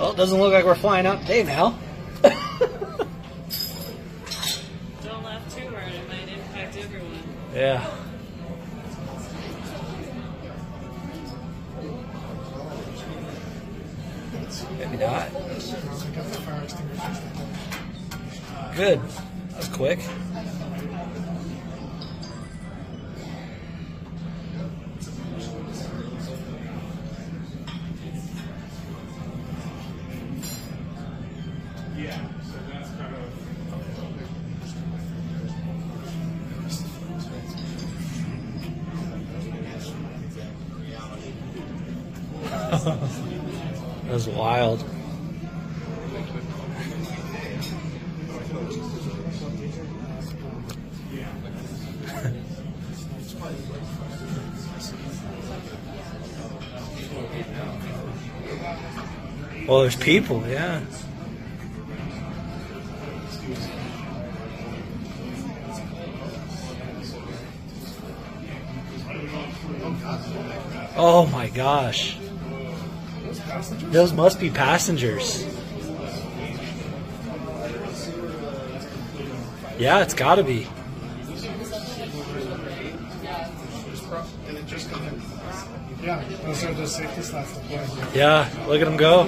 Well, it doesn't look like we're flying out today now. Don't laugh too hard, it might impact everyone. Yeah. Maybe not. Good. That was quick. Yeah, so that's kind That was wild. Well, there's people, yeah. Oh my gosh. Those must be passengers. Yeah, it's gotta be. Yeah, those are the safety slats. Yeah, look at them go.